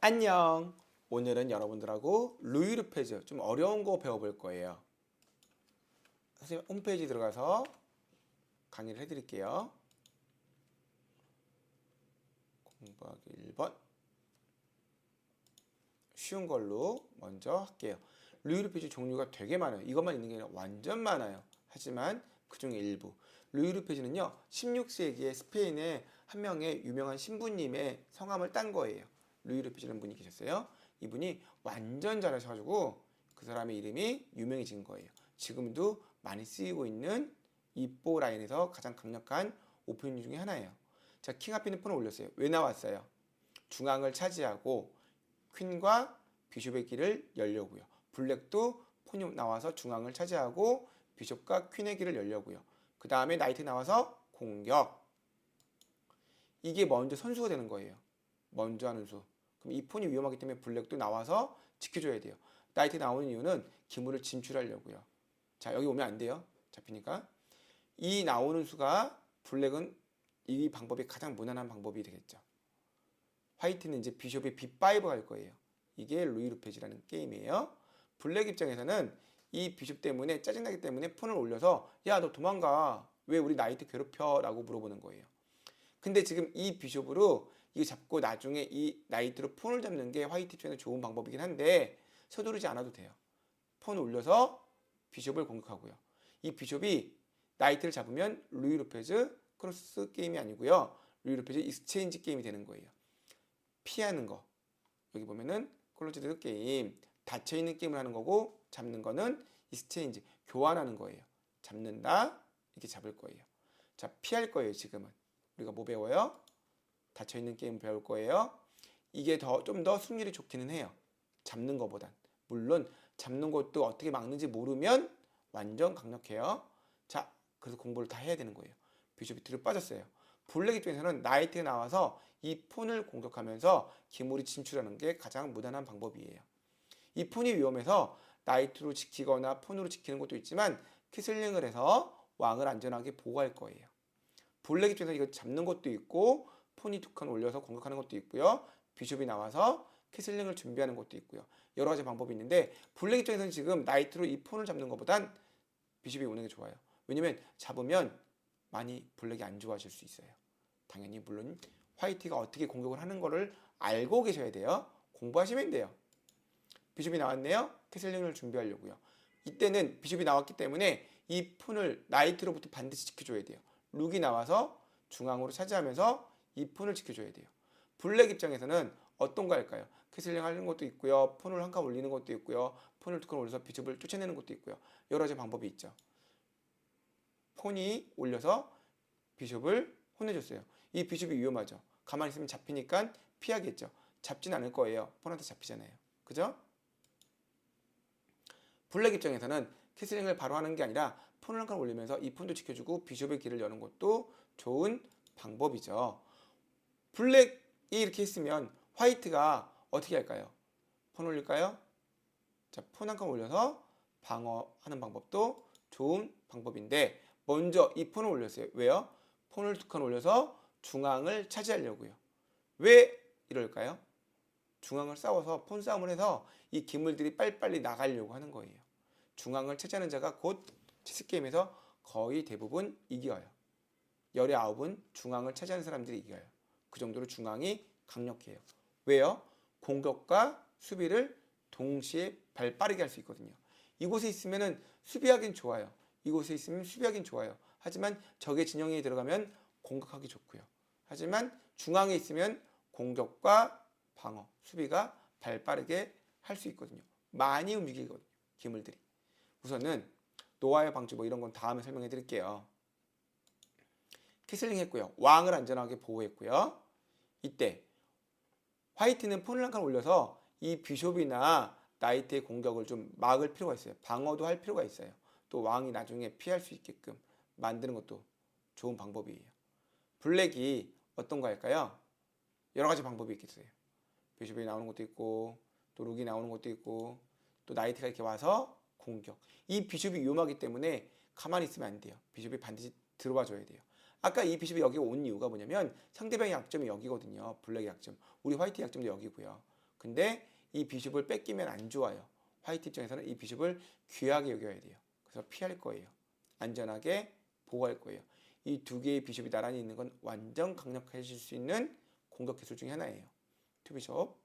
안녕. 오늘은 여러분들하고 루이 루페즈 좀 어려운 거 배워볼 거예요. 선생님 홈페이지 들어가서 강의를 해드릴게요. 공부하기 1번. 쉬운 걸로 먼저 할게요. 루이 루페즈 종류가 되게 많아요. 이것만 있는 게 아니라 완전 많아요. 하지만 그 중에 일부. 루이 루페즈는요, 16세기에 스페인의 한 명의 유명한 신부님의 성함을 딴 거예요. 루이 루페즈라는 분이 계셨어요. 이분이 완전 잘하셔가지고 그 사람의 이름이 유명해진 거예요. 지금도 많이 쓰이고 있는 이뽀 라인에서 가장 강력한 오프닝 중에 하나예요. 자, 킹 앞에 폰을 올렸어요. 왜 나왔어요? 중앙을 차지하고 퀸과 비숍의 길을 열려고요. 블랙도 폰이 나와서 중앙을 차지하고 비숍과 퀸의 길을 열려고요. 그 다음에 나이트 나와서 공격. 이게 먼저 선수가 되는 거예요. 먼저 하는 수. 그럼 이 폰이 위험하기 때문에 블랙도 나와서 지켜줘야 돼요. 나이트 나오는 이유는 기물을 진출하려고요. 자, 여기 오면 안 돼요. 잡히니까. 이 나오는 수가 블랙은 이 방법이 가장 무난한 방법이 되겠죠. 화이트는 이제 비숍이 B5 갈 거예요. 이게 루이 루페즈라는 게임이에요. 블랙 입장에서는 이 비숍 때문에 짜증나기 때문에 폰을 올려서 야, 너 도망가. 왜 우리 나이트 괴롭혀? 라고 물어보는 거예요. 근데 지금 이 비숍으로 이거 잡고 나중에 이 나이트로 폰을 잡는 게 화이트 입장에서 좋은 방법이긴 한데 서두르지 않아도 돼요. 폰 올려서 비숍을 공격하고요. 이 비숍이 나이트를 잡으면 루이 루페즈 크로스 게임이 아니고요. 루이 루페즈 익스체인지 게임이 되는 거예요. 피하는 거. 여기 보면은 클로즈드 게임, 닫혀있는 게임을 하는 거고 잡는 거는 익스체인지, 교환하는 거예요. 잡는다, 이렇게 잡을 거예요. 자, 피할 거예요. 지금은 우리가 뭐 배워요? 닫혀있는 게임 배울 거예요. 이게 좀 더 승률이 좋기는 해요. 잡는 것보단. 물론 잡는 것도 어떻게 막는지 모르면 완전 강력해요. 자, 그래서 공부를 다 해야 되는 거예요. 비숍이 뒤로 빠졌어요. 블랙 입장에서는 나이트가 나와서 이 폰을 공격하면서 기물이 진출하는 게 가장 무난한 방법이에요. 이 폰이 위험해서 나이트로 지키거나 폰으로 지키는 것도 있지만 키슬링을 해서 왕을 안전하게 보호할 거예요. 블랙 입장에서 이거 잡는 것도 있고 폰이 두 칸 올려서 공격하는 것도 있고요. 비숍이 나와서 키슬링을 준비하는 것도 있고요. 여러 가지 방법이 있는데 블랙 입장에서는 지금 나이트로 이 폰을 잡는 것보단 비숍이 오는 게 좋아요. 왜냐면 잡으면 많이 블랙이 안 좋아질 수 있어요. 당연히 물론 화이트가 어떻게 공격을 하는 거를 알고 계셔야 돼요. 공부하시면 돼요. 비숍이 나왔네요. 캐슬링을 준비하려고요. 이때는 비숍이 나왔기 때문에 이 폰을 나이트로부터 반드시 지켜줘야 돼요. 룩이 나와서 중앙으로 차지하면서 이 폰을 지켜줘야 돼요. 블랙 입장에서는 어떤 거 할까요? 캐슬링 하는 것도 있고요. 폰을 한 칸 올리는 것도 있고요. 폰을 두 칸 올려서 비숍을 쫓아내는 것도 있고요. 여러 가지 방법이 있죠. 폰이 올려서 비숍을 혼내줬어요. 이 비숍이 위험하죠. 가만히 있으면 잡히니까 피하겠죠. 잡진 않을 거예요. 폰한테 잡히잖아요. 그죠? 블랙 입장에서는 캐슬링을 바로 하는 게 아니라 폰을 한 칸 올리면서 이 폰도 지켜주고 비숍의 길을 여는 것도 좋은 방법이죠. 블랙이 이렇게 했으면 화이트가 어떻게 할까요? 폰 올릴까요? 자, 폰 한 칸 올려서 방어하는 방법도 좋은 방법인데 먼저 이 폰을 올렸어요. 왜요? 폰을 두 칸 올려서 중앙을 차지하려고요. 왜 이럴까요? 중앙을 싸워서 폰 싸움을 해서 이 기물들이 빨리빨리 나가려고 하는 거예요. 중앙을 차지하는 자가 곧 체스게임에서 거의 대부분 이겨요. 19은 중앙을 차지하는 사람들이 이겨요. 그 정도로 중앙이 강력해요. 왜요? 공격과 수비를 동시에 발 빠르게 할 수 있거든요. 이곳에 있으면 수비하긴 좋아요. 이곳에 있으면 수비하긴 좋아요. 하지만 적의 진영에 들어가면 공격하기 좋고요. 하지만 중앙에 있으면 공격과 방어, 수비가 발 빠르게 할 수 있거든요. 많이 움직이거든요. 기물들이. 우선은 노아의 방주 뭐 이런 건 다음에 설명해 드릴게요. 캐슬링 했고요. 왕을 안전하게 보호했고요. 이때 화이트는 폰을 한 칸 올려서 이 비숍이나 나이트의 공격을 좀 막을 필요가 있어요. 방어도 할 필요가 있어요. 또 왕이 나중에 피할 수 있게끔 만드는 것도 좋은 방법이에요. 블랙이 어떤 거 할까요? 여러 가지 방법이 있겠어요. 비숍이 나오는 것도 있고 또 룩이 나오는 것도 있고 또 나이트가 이렇게 와서 공격. 이 비숍이 위험하기 때문에 가만히 있으면 안 돼요. 비숍이 반드시 들어와 줘야 돼요. 아까 이 비숍이 여기 온 이유가 뭐냐면 상대방의 약점이 여기거든요. 블랙의 약점. 우리 화이트 약점도 여기고요. 근데 이 비숍을 뺏기면 안 좋아요. 화이트 입장에서는 이 비숍을 귀하게 여겨야 돼요. 그래서 피할 거예요. 안전하게 보호할 거예요. 이 두 개의 비숍이 나란히 있는 건 완전 강력해질 수 있는 공격 기술 중에 하나예요. 투비숍.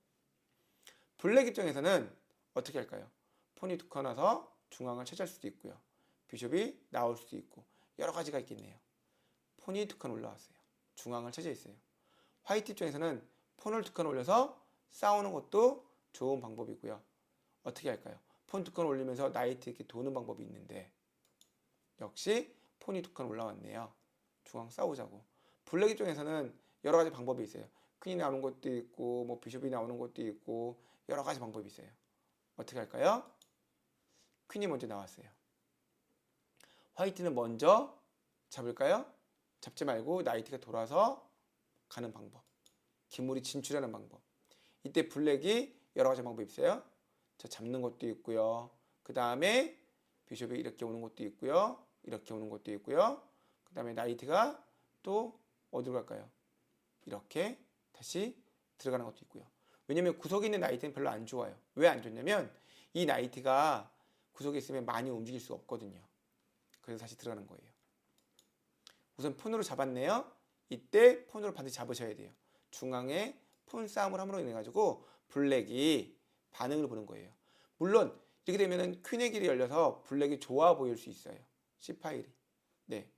블랙 입장에서는 어떻게 할까요? 폰이 두 칸 와서 중앙을 차지할 수도 있고요. 비숍이 나올 수도 있고 여러 가지가 있겠네요. 폰이 두 칸 올라왔어요. 중앙을 차지했어요. 화이트 입장에서는 폰을 두 칸 올려서 싸우는 것도 좋은 방법이고요. 어떻게 할까요? 폰 두 칸 올리면서 나이트 이렇게 도는 방법이 있는데 역시 폰이 두 칸 올라왔네요. 중앙 싸우자고. 블랙 입장에서는 여러 가지 방법이 있어요. 퀸이 나오는 것도 있고 뭐 비숍이 나오는 것도 있고 여러 가지 방법이 있어요. 어떻게 할까요? 퀸이 먼저 나왔어요. 화이트는 먼저 잡을까요? 잡지 말고 나이트가 돌아서 가는 방법. 기물이 진출하는 방법. 이때 블랙이 여러 가지 방법이 있어요. 자, 잡는 것도 있고요. 그 다음에 비숍이 이렇게 오는 것도 있고요. 이렇게 오는 것도 있고요. 그 다음에 나이트가 또 어디로 갈까요? 이렇게 다시 들어가는 것도 있고요. 왜냐면 구석에 있는 나이트는 별로 안 좋아요. 왜 안 좋냐면 이 나이트가 구석에 있으면 많이 움직일 수 없거든요. 그래서 다시 들어가는 거예요. 우선 폰으로 잡았네요. 이때 폰으로 반드시 잡으셔야 돼요. 중앙에 폰 싸움을 함으로 인해 가지고 블랙이 반응을 보는 거예요. 물론 이렇게 되면은 퀸의 길이 열려서 블랙이 좋아 보일 수 있어요. C 파일이. 네.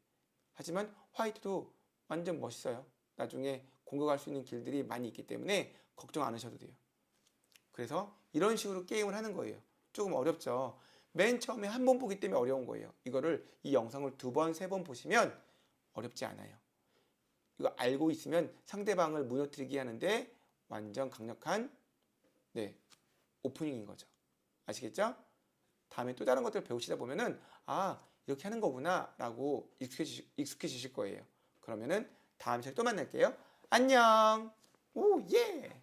하지만 화이트도 완전 멋있어요. 나중에 공격할 수 있는 길들이 많이 있기 때문에 걱정 안 하셔도 돼요. 그래서 이런 식으로 게임을 하는 거예요. 조금 어렵죠. 맨 처음에 한 번 보기 때문에 어려운 거예요. 이거를 이 영상을 두 번, 세 번 보시면 어렵지 않아요. 이거 알고 있으면 상대방을 무너뜨리게 하는데 완전 강력한 오프닝인 거죠. 아시겠죠? 다음에 또 다른 것들을 배우시다 보면은 아 이렇게 하는 거구나 라고 익숙해지실 거예요. 그러면은 다음 시간에 또 만날게요. 안녕. 오 예.